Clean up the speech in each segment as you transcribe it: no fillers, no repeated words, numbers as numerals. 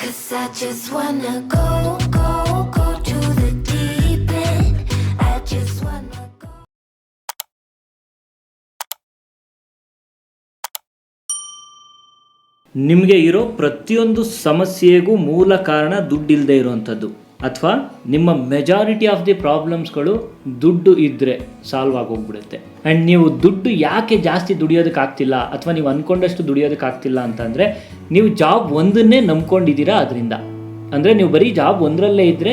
'Cause I just wanna go, go, go to the deep end. I just wanna go. ನಿಮಗೆ ಇರೋ ಪ್ರತಿಯೊಂದು ಸಮಸ್ಯೆಗೂ ಮೂಲ ಕಾರಣ ದುಡ್ಡಿಲ್ಲದೆ ಇರುವಂಥದ್ದು, ಅಥವಾ ನಿಮ್ಮ ಮೆಜಾರಿಟಿ ಆಫ್ ದಿ ಪ್ರಾಬ್ಲಮ್ಸ್ಗಳು ದುಡ್ಡು ಇದ್ದರೆ ಸಾಲ್ವ್ ಆಗೋಗ್ಬಿಡುತ್ತೆ. ಆ್ಯಂಡ್ ನೀವು ದುಡ್ಡು ಯಾಕೆ ಜಾಸ್ತಿ ದುಡಿಯೋದಕ್ಕಾಗ್ತಿಲ್ಲ ಅಥವಾ ನೀವು ಅಂದ್ಕೊಂಡಷ್ಟು ದುಡಿಯೋದಕ್ಕಾಗ್ತಿಲ್ಲ ಅಂತಂದರೆ, ನೀವು ಜಾಬ್ ಒಂದನ್ನೇ ನಂಬ್ಕೊಂಡಿದ್ದೀರಾ. ಅದರಿಂದ ಅಂದರೆ ನೀವು ಬರೀ ಜಾಬ್ ಒಂದರಲ್ಲೇ ಇದ್ದರೆ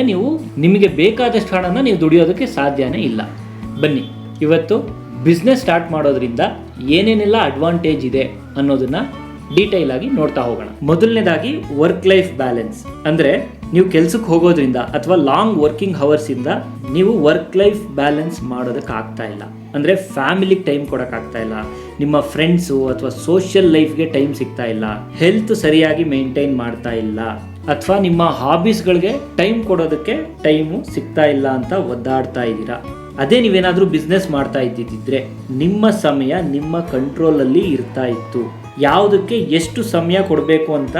ನಿಮಗೆ ಬೇಕಾದಷ್ಟು ಹಣನ ನೀವು ದುಡಿಯೋದಕ್ಕೆ ಸಾಧ್ಯನೇ ಇಲ್ಲ. ಬನ್ನಿ ಇವತ್ತು ಬಿಸ್ನೆಸ್ ಸ್ಟಾರ್ಟ್ ಮಾಡೋದ್ರಿಂದ ಏನೇನೆಲ್ಲ ಅಡ್ವಾಂಟೇಜ್ ಇದೆ ಅನ್ನೋದನ್ನು ಡೀಟೇಲ್ ಆಗಿ ನೋಡ್ತಾ ಹೋಗೋಣ. ಮೊದಲನೇದಾಗಿ ವರ್ಕ್ ಲೈಫ್ ಬ್ಯಾಲೆನ್ಸ್. ಅಂದರೆ ನೀವು ಕೆಲ್ಸಕ್ಕೆ ಹೋಗೋದ್ರಿಂದ ಅಥವಾ ಲಾಂಗ್ ವರ್ಕಿಂಗ್ ಅವರ್ಸಿಂದ ನೀವು ವರ್ಕ್ ಲೈಫ್ ಬ್ಯಾಲೆನ್ಸ್ ಮಾಡೋದಕ್ಕಾಗ್ತಾ ಇಲ್ಲ. ಅಂದರೆ ಫ್ಯಾಮಿಲಿಗೆ ಟೈಮ್ ಕೊಡೋಕ್ಕಾಗ್ತಾ ಇಲ್ಲ, ನಿಮ್ಮ ಫ್ರೆಂಡ್ಸು ಅಥವಾ ಸೋಷಿಯಲ್ ಲೈಫ್ಗೆ ಟೈಮ್ ಸಿಗ್ತಾ ಇಲ್ಲ, ಹೆಲ್ತ್ ಸರಿಯಾಗಿ ಮೇಂಟೈನ್ ಮಾಡ್ತಾ ಇಲ್ಲ, ಅಥವಾ ನಿಮ್ಮ ಹಾಬೀಸ್ಗಳಿಗೆ ಟೈಮ್ ಕೊಡೋದಕ್ಕೆ ಟೈಮು ಸಿಗ್ತಾ ಇಲ್ಲ ಅಂತ ಒದ್ದಾಡ್ತಾ ಇದ್ದೀರಾ. ಅದೇ ನೀವೇನಾದರೂ ಬಿಸ್ನೆಸ್ ಮಾಡ್ತಾ ಇದ್ದಿದ್ದರೆ ನಿಮ್ಮ ಸಮಯ ನಿಮ್ಮ ಕಂಟ್ರೋಲಲ್ಲಿ ಇರ್ತಾ ಇತ್ತು. ಯಾವುದಕ್ಕೆ ಎಷ್ಟು ಸಮಯ ಕೊಡಬೇಕು ಅಂತ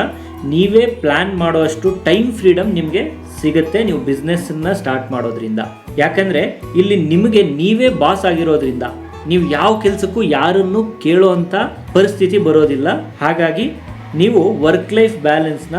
ನೀವೇ ಪ್ಲ್ಯಾನ್ ಮಾಡೋಷ್ಟು ಟೈಮ್ ಫ್ರೀಡಮ್ ನಿಮಗೆ ಸಿಗುತ್ತೆ ನೀವು ಬಿಸ್ನೆಸ್ಸನ್ನು ಸ್ಟಾರ್ಟ್ ಮಾಡೋದ್ರಿಂದ. ಯಾಕಂದರೆ ಇಲ್ಲಿ ನಿಮಗೆ ನೀವೇ ಬಾಸ್ ಆಗಿರೋದ್ರಿಂದ ನೀವು ಯಾವ ಕೆಲಸಕ್ಕೂ ಯಾರನ್ನು ಕೇಳೋವಂಥ ಪರಿಸ್ಥಿತಿ ಬರೋದಿಲ್ಲ. ಹಾಗಾಗಿ ನೀವು ವರ್ಕ್ ಲೈಫ್ ಬ್ಯಾಲೆನ್ಸ್ನ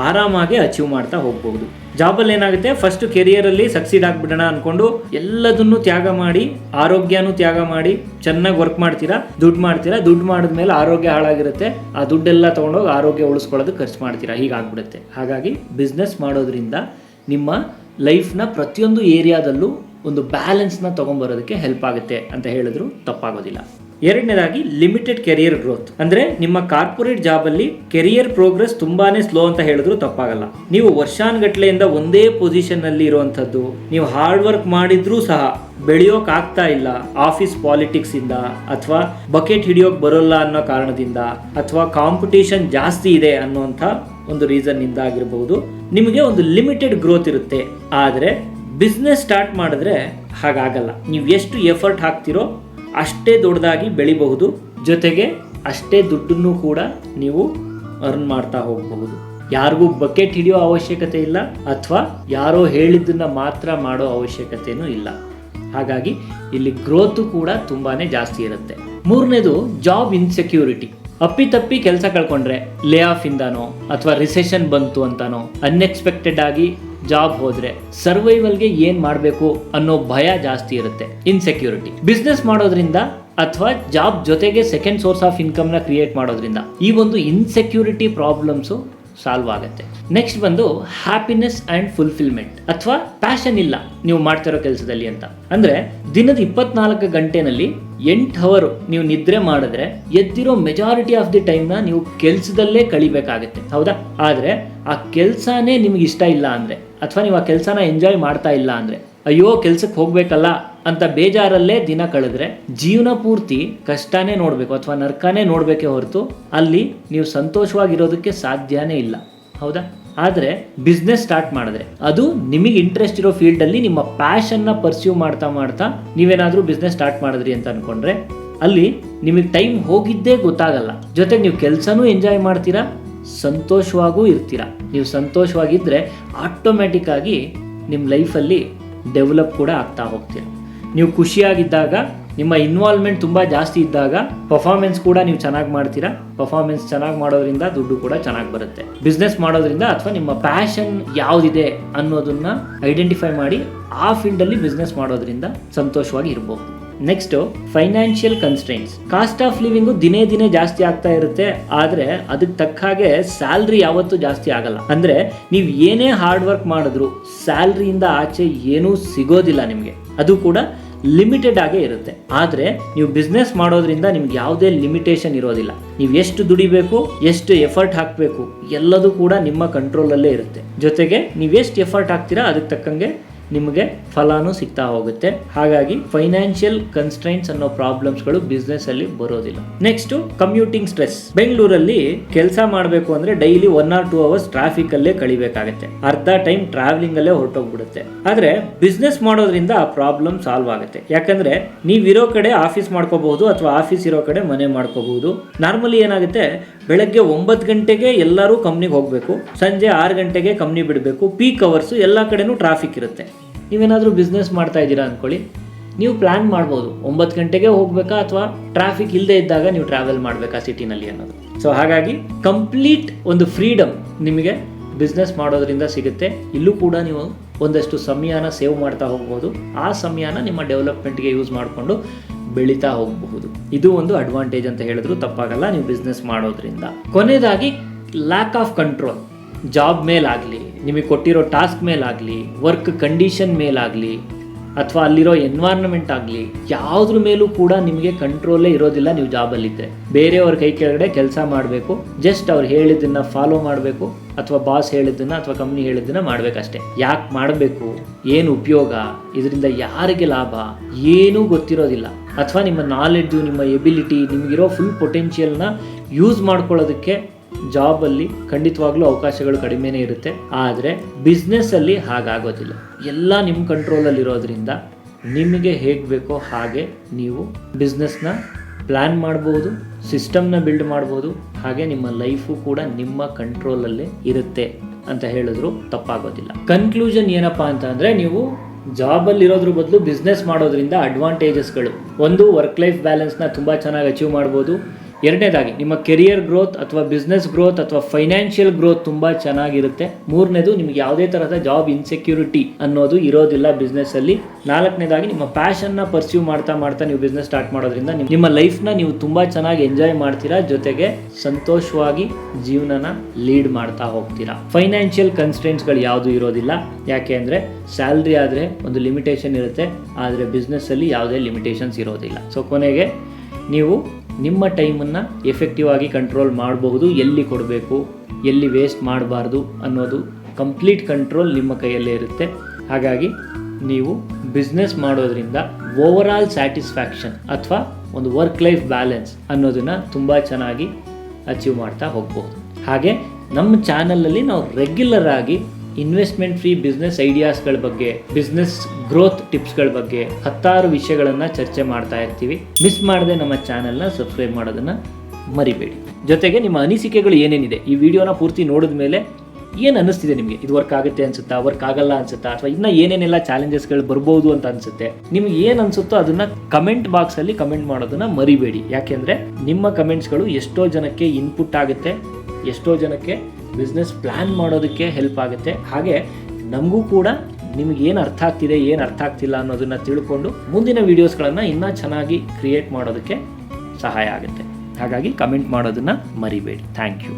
ಆರಾಮಾಗಿ ಅಚೀವ್ ಮಾಡ್ತಾ ಹೋಗ್ಬೋದು. ಜಾಬಲ್ಲಿ ಏನಾಗುತ್ತೆ, ಫಸ್ಟ್ ಕೆರಿಯರಲ್ಲಿ ಸಕ್ಸೀಡ್ ಆಗಿಬಿಡೋಣ ಅಂದ್ಕೊಂಡು ಎಲ್ಲದನ್ನು ತ್ಯಾಗ ಮಾಡಿ, ಆರೋಗ್ಯನೂ ತ್ಯಾಗ ಮಾಡಿ ಚೆನ್ನಾಗಿ ವರ್ಕ್ ಮಾಡ್ತೀರಾ, ದುಡ್ಡು ಮಾಡಿದ್ಮೇಲೆ ಆರೋಗ್ಯ ಹಾಳಾಗಿರುತ್ತೆ. ಆ ದುಡ್ಡೆಲ್ಲ ತೊಗೊಂಡೋಗಿ ಆರೋಗ್ಯ ಉಳಿಸ್ಕೊಳ್ಳೋದು ಖರ್ಚು ಮಾಡ್ತೀರಾ, ಹೀಗಾಗ್ಬಿಡುತ್ತೆ. ಹಾಗಾಗಿ ಬಿಸ್ನೆಸ್ ಮಾಡೋದ್ರಿಂದ ನಿಮ್ಮ ಲೈಫ್ನ ಪ್ರತಿಯೊಂದು ಏರಿಯಾದಲ್ಲೂ ಒಂದು ಬ್ಯಾಲೆನ್ಸ್ನ ತೊಗೊಂಬರೋದಕ್ಕೆ ಹೆಲ್ಪ್ ಆಗುತ್ತೆ ಅಂತ ಹೇಳಿದ್ರು ತಪ್ಪಾಗೋದಿಲ್ಲ. ಎರಡನೇದಾಗಿ ಲಿಮಿಟೆಡ್ ಕೆರಿಯರ್ ಗ್ರೋತ್. ಅಂದರೆ ನಿಮ್ಮ ಕಾರ್ಪೊರೇಟ್ ಜಾಬಲ್ಲಿ ಕೆರಿಯರ್ ಪ್ರೋಗ್ರೆಸ್ ತುಂಬಾನೇ ಸ್ಲೋ ಅಂತ ಹೇಳಿದ್ರು ತಪ್ಪಾಗಲ್ಲ. ನೀವು ವರ್ಷಾನುಗಟ್ಲೆಯಿಂದ ಒಂದೇ ಪೊಸಿಷನ್ನಲ್ಲಿ ಇರುವಂಥದ್ದು, ನೀವು ಹಾರ್ಡ್ ವರ್ಕ್ ಮಾಡಿದ್ರೂ ಸಹ ಬೆಳೆಯೋಕ್ಕಾಗ್ತಾ ಇಲ್ಲ. ಆಫೀಸ್ ಪಾಲಿಟಿಕ್ಸ್ ಇಂದ, ಅಥವಾ ಬಕೆಟ್ ಹಿಡಿಯೋಕೆ ಬರೋಲ್ಲ ಅನ್ನೋ ಕಾರಣದಿಂದ, ಅಥವಾ ಕಾಂಪಿಟೇಷನ್ ಜಾಸ್ತಿ ಇದೆ ಅನ್ನೋಂಥ ಒಂದು ರೀಸನ್ ಇಂದ ಆಗಿರ್ಬೋದು, ನಿಮಗೆ ಒಂದು ಲಿಮಿಟೆಡ್ ಗ್ರೋತ್ ಇರುತ್ತೆ. ಆದರೆ ಬಿಸ್ನೆಸ್ ಸ್ಟಾರ್ಟ್ ಮಾಡಿದ್ರೆ ಹಾಗಾಗಲ್ಲ. ನೀವು ಎಷ್ಟು ಎಫರ್ಟ್ ಹಾಕ್ತಿರೋ ಅಷ್ಟೇ ದೊಡ್ಡದಾಗಿ ಬೆಳಿಬಹುದು, ಜೊತೆಗೆ ಅಷ್ಟೇ ದುಡ್ಡನ್ನು ಕೂಡ ನೀವು ಅರ್ನ್ ಮಾಡ್ತಾ ಹೋಗಬಹುದು. ಯಾರಿಗೂ ಬಕೆಟ್ ಹಿಡಿಯೋ ಅವಶ್ಯಕತೆ ಇಲ್ಲ, ಅಥವಾ ಯಾರೋ ಹೇಳಿದ್ದನ್ನು ಮಾತ್ರ ಮಾಡೋ ಅವಶ್ಯಕತೆಯೂ ಇಲ್ಲ. ಹಾಗಾಗಿ ಇಲ್ಲಿ ಗ್ರೋತು ಕೂಡ ತುಂಬಾ ಜಾಸ್ತಿ ಇರುತ್ತೆ. ಮೂರನೇದು ಜಾಬ್ ಇನ್ಸೆಕ್ಯೂರಿಟಿ. ಅಪ್ಪಿತಪ್ಪಿ ಕೆಲಸ ಕಳ್ಕೊಂಡ್ರೆ, ಲೇ ಆಫ್ ಇಂದಾನೋ ಅಥವಾ ರಿಸೆಷನ್ ಬಂತು ಅಂತಾನೋ ಅನ್ಎಕ್ಸ್ಪೆಕ್ಟೆಡ್ ಆಗಿ ಜಾಬ್ ಹೋದ್ರೆ ಸರ್ವೈವಲ್ಗೆ ಏನ್ ಮಾಡಬೇಕು ಅನ್ನೋ ಭಯ ಜಾಸ್ತಿ ಇರುತ್ತೆ, ಇನ್ಸೆಕ್ಯೂರಿಟಿ. ಬಿಸ್ನೆಸ್ ಮಾಡೋದ್ರಿಂದ ಅಥವಾ ಜಾಬ್ ಜೊತೆಗೆ ಸೆಕೆಂಡ್ ಸೋರ್ಸ್ ಆಫ್ ಇನ್ಕಮ್ನ ಕ್ರಿಯೇಟ್ ಮಾಡೋದ್ರಿಂದ ಈ ಒಂದು ಇನ್ಸೆಕ್ಯೂರಿಟಿ ಪ್ರಾಬ್ಲಮ್ಸು ಸಾಲ್ವ್ ಆಗುತ್ತೆ. ನೆಕ್ಸ್ಟ್ ಬಂದು ಹ್ಯಾಪಿನೆಸ್ ಆ್ಯಂಡ್ ಫುಲ್ಫಿಲ್ಮೆಂಟ್, ಅಥವಾ ಪ್ಯಾಷನ್ ಇಲ್ಲ ನೀವು ಮಾಡ್ತಿರೋ ಕೆಲಸದಲ್ಲಿ ಅಂತ. ಅಂದರೆ ದಿನದ 24 ಗಂಟೆನಲ್ಲಿ 8 ಅವರ್ ನೀವು ನಿದ್ರೆ ಮಾಡಿದ್ರೆ ಎದ್ದಿರೋ ಮೆಜಾರಿಟಿ ಆಫ್ ದಿ ಟೈಮ್ನ ನೀವು ಕೆಲಸದಲ್ಲೇ ಕಳಿಬೇಕಾಗುತ್ತೆ, ಹೌದಾ? ಆದರೆ ಆ ಕೆಲಸನೇ ನಿಮ್ಗೆ ಇಷ್ಟ ಇಲ್ಲ ಅಂದರೆ, ಅಥವಾ ನೀವು ಆ ಕೆಲಸನ ಎಂಜಾಯ್ ಮಾಡ್ತಾ ಇಲ್ಲ ಅಂದರೆ, ಅಯ್ಯೋ ಕೆಲ್ಸಕ್ಕೆ ಹೋಗ್ಬೇಕಲ್ಲ ಅಂತ ಬೇಜಾರಲ್ಲೇ ದಿನ ಕಳೆದ್ರೆ ಜೀವನ ಪೂರ್ತಿ ಕಷ್ಟನೇ ನೋಡಬೇಕು ಅಥವಾ ನರ್ಕನೇ ನೋಡಬೇಕೇ ಹೊರತು ಅಲ್ಲಿ ನೀವು ಸಂತೋಷವಾಗಿರೋದಕ್ಕೆ ಸಾಧ್ಯನೇ ಇಲ್ಲ, ಹೌದಾ? ಆದರೆ ಬಿಸ್ನೆಸ್ ಸ್ಟಾರ್ಟ್ ಮಾಡಿದ್ರೆ, ಅದು ನಿಮಗೆ ಇಂಟ್ರೆಸ್ಟ್ ಇರೋ ಫೀಲ್ಡಲ್ಲಿ ನಿಮ್ಮ ಪ್ಯಾಷನ್ನ ಪರ್ಸ್ಯೂ ಮಾಡ್ತಾ ನೀವೇನಾದರೂ ಬಿಸ್ನೆಸ್ ಸ್ಟಾರ್ಟ್ ಮಾಡಿದ್ರಿ ಅಂತ ಅಂದ್ಕೊಂಡ್ರೆ ಅಲ್ಲಿ ನಿಮಗೆ ಟೈಮ್ ಹೋಗಿದ್ದೇ ಗೊತ್ತಾಗಲ್ಲ. ಜೊತೆಗೆ ನೀವು ಕೆಲಸನೂ ಎಂಜಾಯ್ ಮಾಡ್ತೀರಾ, ಸಂತೋಷವಾಗೂ ಇರ್ತೀರಾ. ನೀವು ಸಂತೋಷವಾಗಿದ್ದರೆ ಆಟೋಮ್ಯಾಟಿಕ್ ಆಗಿ ನಿಮ್ಮ ಲೈಫಲ್ಲಿ ಡೆವಲಪ್ ಕೂಡ ಆಗ್ತಾ ಹೋಗ್ತೀರ. ನೀವು ಖುಷಿಯಾಗಿದ್ದಾಗ, ನಿಮ್ಮ ಇನ್ವಾಲ್ವ್ಮೆಂಟ್ ತುಂಬ ಜಾಸ್ತಿ ಇದ್ದಾಗ ಪರ್ಫಾರ್ಮೆನ್ಸ್ ಕೂಡ ನೀವು ಚೆನ್ನಾಗಿ ಮಾಡ್ತೀರಾ. ಪರ್ಫಾರ್ಮೆನ್ಸ್ ಚೆನ್ನಾಗಿ ಮಾಡೋದ್ರಿಂದ ದುಡ್ಡು ಕೂಡ ಚೆನ್ನಾಗಿ ಬರುತ್ತೆ. ಬಿಸ್ನೆಸ್ ಮಾಡೋದ್ರಿಂದ ಅಥವಾ ನಿಮ್ಮ ಪ್ಯಾಷನ್ ಯಾವುದಿದೆ ಅನ್ನೋದನ್ನ ಐಡೆಂಟಿಫೈ ಮಾಡಿ ಆ ಫೀಲ್ಡಲ್ಲಿ ಬಿಸ್ನೆಸ್ ಮಾಡೋದ್ರಿಂದ ಸಂತೋಷವಾಗಿ ಇರಬಹುದು. Next financial constraints. Cost of living ದಿನೇ ದಿನೇ ಜಾಸ್ತಿ ಆಗ್ತಾ ಇರುತ್ತೆ, ಆದರೆ ಅದಕ್ಕೆ ತಕ್ಕ ಹಾಗೆ ಸ್ಯಾಲ್ರಿ ಯಾವತ್ತೂ ಜಾಸ್ತಿ ಆಗಲ್ಲ. ಅಂದರೆ ನೀವು ಏನೇ ಹಾರ್ಡ್ ವರ್ಕ್ ಮಾಡಿದ್ರು ಸ್ಯಾಲ್ರಿಯಿಂದ ಆಚೆ ಏನೂ ಸಿಗೋದಿಲ್ಲ ನಿಮಗೆ, ಅದು ಕೂಡ ಲಿಮಿಟೆಡ್ ಆಗೇ ಇರುತ್ತೆ. ಆದರೆ ನೀವು ಬಿಸ್ನೆಸ್ ಮಾಡೋದ್ರಿಂದ ನಿಮ್ಗೆ ಯಾವುದೇ ಲಿಮಿಟೇಷನ್ ಇರೋದಿಲ್ಲ. ನೀವು ಎಷ್ಟು ದುಡಿಬೇಕು, ಎಷ್ಟು ಎಫರ್ಟ್ ಹಾಕಬೇಕು ಎಲ್ಲದೂ ಕೂಡ ನಿಮ್ಮ ಕಂಟ್ರೋಲಲ್ಲೇ ಇರುತ್ತೆ. ಜೊತೆಗೆ ನೀವು ಎಷ್ಟು ಎಫರ್ಟ್ ಹಾಕ್ತೀರಾ ಅದಕ್ಕೆ ತಕ್ಕಂಗೆ ನಿಮಗೆ ಫಲಾನು ಸಿಗ್ತಾ ಹೋಗುತ್ತೆ. ಹಾಗಾಗಿ ಫೈನಾನ್ಷಿಯಲ್ ಕನ್ಸ್ಟ್ರೈನ್ಸ್ ಅನ್ನೋ ಪ್ರಾಬ್ಲಮ್ಸ್ಗಳು ಬಿಸ್ನೆಸ್ ಅಲ್ಲಿ ಬರೋದಿಲ್ಲ. Next, commuting stress. ಬೆಂಗಳೂರಲ್ಲಿ ಕೆಲಸ ಮಾಡಬೇಕು ಅಂದ್ರೆ ಡೈಲಿ 1 or 2 hours ಟ್ರಾಫಿಕ್ ಅಲ್ಲೇ ಕಳಿಬೇಕಾಗುತ್ತೆ. ಅರ್ಧ ಟೈಮ್ ಟ್ರಾವೆಲಿಂಗ್ ಅಲ್ಲೇ ಹೊರಟೋಗ್ಬಿಡುತ್ತೆ. ಆದ್ರೆ ಬಿಸ್ನೆಸ್ ಮಾಡೋದ್ರಿಂದ ಆ ಪ್ರಾಬ್ಲಮ್ ಸಾಲ್ವ್ ಆಗುತ್ತೆ. ಯಾಕಂದ್ರೆ ನೀವಿರೋ ಕಡೆ ಆಫೀಸ್ ಮಾಡ್ಕೋಬಹುದು ಅಥವಾ ಆಫೀಸ್ ಇರೋ ಕಡೆ ಮನೆ ಮಾಡ್ಕೋಬಹುದು. ನಾರ್ಮಲಿ ಏನಾಗುತ್ತೆ, ಬೆಳಗ್ಗೆ 9 ಗಂಟೆಗೆ ಎಲ್ಲರೂ ಕಂಪ್ನಿಗೆ ಹೋಗಬೇಕು, ಸಂಜೆ 6 ಗಂಟೆಗೆ ಕಂಪ್ನಿ ಬಿಡಬೇಕು, ಪೀಕ್ ಅವರ್ಸ್ ಎಲ್ಲ ಕಡೆನೂ ಟ್ರಾಫಿಕ್ ಇರುತ್ತೆ. ನೀವೇನಾದರೂ ಬಿಸ್ನೆಸ್ ಮಾಡ್ತಾ ಇದ್ದೀರಾ ಅಂದ್ಕೊಳ್ಳಿ, ನೀವು ಪ್ಲ್ಯಾನ್ ಮಾಡ್ಬೋದು 9 ಗಂಟೆಗೆ ಹೋಗ್ಬೇಕಾ ಅಥವಾ ಟ್ರಾಫಿಕ್ ಇಲ್ಲದೆ ಇದ್ದಾಗ ನೀವು ಟ್ರಾವೆಲ್ ಮಾಡಬೇಕಾ ಸಿಟಿನಲ್ಲಿ ಅನ್ನೋದು. ಸೊ ಹಾಗಾಗಿ ಕಂಪ್ಲೀಟ್ ಒಂದು ಫ್ರೀಡಮ್ ನಿಮಗೆ ಬಿಸ್ನೆಸ್ ಮಾಡೋದ್ರಿಂದ ಸಿಗುತ್ತೆ. ಇಲ್ಲೂ ಕೂಡ ನೀವು ಒಂದಷ್ಟು ಸಮಯನ ಸೇವ್ ಮಾಡ್ತಾ ಹೋಗ್ಬೋದು. ಆ ಸಮಯನ ನಿಮ್ಮ ಡೆವಲಪ್ಮೆಂಟ್ಗೆ ಯೂಸ್ ಮಾಡಿಕೊಂಡು ಬೆಳೀತಾ ಹೋಗಬಹುದು. ಇದು ಒಂದು ಅಡ್ವಾಂಟೇಜ್ ಅಂತ ಹೇಳಿದ್ರು ತಪ್ಪಾಗಲ್ಲ ನೀವು ಬಿಸ್ನೆಸ್ ಮಾಡೋದ್ರಿಂದ. ಕೊನೆಯದಾಗಿ, ಲ್ಯಾಕ್ ಆಫ್ ಕಂಟ್ರೋಲ್. ಜಾಬ್ ಮೇಲಾಗಲಿ, ನಿಮಗೆ ಕೊಟ್ಟಿರೋ ಟಾಸ್ಕ್ ಮೇಲಾಗಲಿ, ವರ್ಕ್ ಕಂಡೀಷನ್ ಮೇಲಾಗಲಿ, ಅಥವಾ ಅಲ್ಲಿರೋ ಎನ್ವೈರ್ನ್ಮೆಂಟ್ ಆಗಲಿ, ಯಾವುದ್ರ ಮೇಲೂ ಕೂಡ ನಿಮಗೆ ಕಂಟ್ರೋಲೇ ಇರೋದಿಲ್ಲ. ನೀವು ಜಾಬಲ್ಲಿದ್ದರೆ ಬೇರೆಯವ್ರ ಕೈ ಕೆಳಗಡೆ ಕೆಲಸ ಮಾಡಬೇಕು, ಜಸ್ಟ್ ಅವ್ರು ಹೇಳಿದ್ದನ್ನು ಫಾಲೋ ಮಾಡಬೇಕು, ಅಥವಾ ಬಾಸ್ ಹೇಳಿದ್ದನ್ನು ಅಥವಾ ಕಂಪ್ನಿ ಹೇಳಿದ್ದನ್ನು ಮಾಡಬೇಕಷ್ಟೇ. ಯಾಕೆ ಮಾಡಬೇಕು, ಏನು ಉಪಯೋಗ, ಇದರಿಂದ ಯಾರಿಗೆ ಲಾಭ, ಏನೂ ಗೊತ್ತಿರೋದಿಲ್ಲ. ಅಥವಾ ನಿಮ್ಮ ನಾಲೆಡ್ಜು, ನಿಮ್ಮ ಎಬಿಲಿಟಿ, ನಿಮಗಿರೋ ಫುಲ್ ಪೊಟೆನ್ಷಿಯಲ್ನ ಯೂಸ್ ಮಾಡ್ಕೊಳ್ಳೋದಕ್ಕೆ ಜಾಬಲ್ಲಿ ಖಂಡಿತವಾಗ್ಲೂ ಅವಕಾಶಗಳು ಕಡಿಮೆನೇ ಇರುತ್ತೆ. ಆದರೆ ಬಿಸ್ನೆಸ್ಸಲ್ಲಿ ಹಾಗಾಗೋದಿಲ್ಲ. ಎಲ್ಲ ನಿಮ್ಮ ಕಂಟ್ರೋಲಲ್ಲಿರೋದ್ರಿಂದ ನಿಮಗೆ ಹೇಗೆ ಬೇಕೋ ಹಾಗೆ ನೀವು ಬಿಸ್ನೆಸ್ನ ಪ್ಲ್ಯಾನ್ ಮಾಡ್ಬೋದು, ಸಿಸ್ಟಮ್ನ ಬಿಲ್ಡ್ ಮಾಡ್ಬೋದು. ಹಾಗೆ ನಿಮ್ಮ ಲೈಫು ಕೂಡ ನಿಮ್ಮ ಕಂಟ್ರೋಲಲ್ಲೇ ಇರುತ್ತೆ ಅಂತ ಹೇಳಿದ್ರು ತಪ್ಪಾಗೋದಿಲ್ಲ. ಕನ್ಕ್ಲೂಷನ್ ಏನಪ್ಪ ಅಂತ ಅಂದರೆ, ನೀವು ಜಾಬಲ್ಲಿ ಇರೋದ್ರ ಬದಲು ಬಿಸ್ನೆಸ್ ಮಾಡೋದ್ರಿಂದ ಅಡ್ವಾಂಟೇಜಸ್ಗಳು: ಒಂದು, ವರ್ಕ್ ಲೈಫ್ ಬ್ಯಾಲೆನ್ಸ್ನ ತುಂಬ ಚೆನ್ನಾಗಿ ಅಚೀವ್ ಮಾಡ್ಬೋದು. ಎರಡನೇದಾಗಿ, ನಿಮ್ಮ ಕೆರಿಯರ್ ಗ್ರೋತ್ ಅಥವಾ ಬಿಸ್ನೆಸ್ ಗ್ರೋತ್ ಅಥವಾ ಫೈನಾನ್ಷಿಯಲ್ ಗ್ರೋತ್ ತುಂಬ ಚೆನ್ನಾಗಿರುತ್ತೆ. ಮೂರನೇದು, ನಿಮಗೆ ಯಾವುದೇ ತರಹದ ಜಾಬ್ ಇನ್ಸೆಕ್ಯೂರಿಟಿ ಅನ್ನೋದು ಇರೋದಿಲ್ಲ ಬಿಸ್ನೆಸ್ಸಲ್ಲಿ. ನಾಲ್ಕನೇದಾಗಿ, ನಿಮ್ಮ ಪ್ಯಾಷನ್ನ ಪರ್ಸ್ಯೂ ಮಾಡ್ತಾ ನೀವು ಬಿಸ್ನೆಸ್ ಸ್ಟಾರ್ಟ್ ಮಾಡೋದ್ರಿಂದ ನಿಮ್ಮ ಲೈಫ್ನ ನೀವು ತುಂಬ ಚೆನ್ನಾಗಿ ಎಂಜಾಯ್ ಮಾಡ್ತೀರಾ, ಜೊತೆಗೆ ಸಂತೋಷವಾಗಿ ಜೀವನನ ಲೀಡ್ ಮಾಡ್ತಾ ಹೋಗ್ತೀರಾ. ಫೈನಾನ್ಷಿಯಲ್ ಕನ್ಸ್ಟ್ರೆಂಟ್ಸ್ಗಳು ಯಾವುದೂ ಇರೋದಿಲ್ಲ. ಯಾಕೆ ಅಂದರೆ ಸ್ಯಾಲ್ರಿ ಆದರೆ ಒಂದು ಲಿಮಿಟೇಷನ್ ಇರುತ್ತೆ, ಆದರೆ ಬಿಸ್ನೆಸ್ಸಲ್ಲಿ ಯಾವುದೇ ಲಿಮಿಟೇಷನ್ಸ್ ಇರೋದಿಲ್ಲ. ಸೊ ಕೊನೆಗೆ ನೀವು ನಿಮ್ಮ ಟೈಮನ್ನು ಎಫೆಕ್ಟಿವ್ ಆಗಿ ಕಂಟ್ರೋಲ್ ಮಾಡಬಹುದು. ಎಲ್ಲಿ ಕೊಡಬೇಕು, ಎಲ್ಲಿ ವೇಸ್ಟ್ ಮಾಡಬಾರ್ದು ಅನ್ನೋದು ಕಂಪ್ಲೀಟ್ ಕಂಟ್ರೋಲ್ ನಿಮ್ಮ ಕೈಯಲ್ಲೇ ಇರುತ್ತೆ. ಹಾಗಾಗಿ ನೀವು ಬಿಸ್ನೆಸ್ ಮಾಡೋದ್ರಿಂದ ಓವರಾಲ್ ಸ್ಯಾಟಿಸ್ಫ್ಯಾಕ್ಷನ್ ಅಥವಾ ಒಂದು ವರ್ಕ್ ಲೈಫ್ ಬ್ಯಾಲೆನ್ಸ್ ಅನ್ನೋದನ್ನು ತುಂಬ ಚೆನ್ನಾಗಿ ಅಚೀವ್ ಮಾಡ್ತಾ ಹೋಗ್ಬೋದು. ಹಾಗೆ ನಮ್ಮ ಚಾನಲಲ್ಲಿ ನಾವು ರೆಗ್ಯುಲರ್ ಆಗಿ ಇನ್ವೆಸ್ಟ್ಮೆಂಟ್ ಫ್ರೀ ಬಿಸ್ನೆಸ್ ಐಡಿಯಾಸ್ಗಳ ಬಗ್ಗೆ, ಬಿಸ್ನೆಸ್ ಗ್ರೋತ್ ಟಿಪ್ಸ್ಗಳ ಬಗ್ಗೆ 10 ವಿಷಯಗಳನ್ನು ಚರ್ಚೆ ಮಾಡ್ತಾ ಇರ್ತೀವಿ. ಮಿಸ್ ಮಾಡದೆ ನಮ್ಮ ಚಾನಲ್ನ ಸಬ್ಸ್ಕ್ರೈಬ್ ಮಾಡೋದನ್ನು ಮರಿಬೇಡಿ. ಜೊತೆಗೆ ನಿಮ್ಮ ಅನಿಸಿಕೆಗಳು ಏನೇನಿದೆ, ಈ ವಿಡಿಯೋನ ಪೂರ್ತಿ ನೋಡಿದ ಮೇಲೆ ಏನು ಅನ್ನಿಸ್ತಿದೆ ನಿಮಗೆ? ಇದು ವರ್ಕ್ ಆಗುತ್ತೆ ಅನ್ಸುತ್ತಾ, ವರ್ಕ್ ಆಗಲ್ಲ ಅನ್ಸುತ್ತಾ, ಅಥವಾ ಇನ್ನೂ ಏನೇನೆಲ್ಲ ಚಾಲೆಂಜಸ್ಗಳು ಬರ್ಬೋದು ಅಂತ ಅನ್ಸುತ್ತೆ? ನಿಮ್ಗೆ ಏನು ಅನ್ಸುತ್ತೋ ಅದನ್ನು ಕಮೆಂಟ್ ಬಾಕ್ಸಲ್ಲಿ ಕಮೆಂಟ್ ಮಾಡೋದನ್ನು ಮರಿಬೇಡಿ. ಯಾಕೆಂದರೆ ನಿಮ್ಮ ಕಮೆಂಟ್ಸ್ಗಳು ಎಷ್ಟೋ ಜನಕ್ಕೆ ಇನ್ಪುಟ್ ಆಗುತ್ತೆ, ಎಷ್ಟೋ ಜನಕ್ಕೆ ಬಿಸ್ನೆಸ್ ಪ್ಲ್ಯಾನ್ ಮಾಡೋದಕ್ಕೆ ಹೆಲ್ಪ್ ಆಗುತ್ತೆ. ಹಾಗೆ ನಮಗೂ ಕೂಡ ನಿಮ್ಗೆ ಏನು ಅರ್ಥ ಆಗ್ತಿದೆ, ಏನು ಅರ್ಥ ಆಗ್ತಿಲ್ಲ ಅನ್ನೋದನ್ನು ತಿಳ್ಕೊಂಡು ಮುಂದಿನ ವೀಡಿಯೋಸ್ಗಳನ್ನು ಇನ್ನೂ ಚೆನ್ನಾಗಿ ಕ್ರಿಯೇಟ್ ಮಾಡೋದಕ್ಕೆ ಸಹಾಯ ಆಗುತ್ತೆ. ಹಾಗಾಗಿ ಕಮೆಂಟ್ ಮಾಡೋದನ್ನು ಮರಿಬೇಡಿ. Thank you.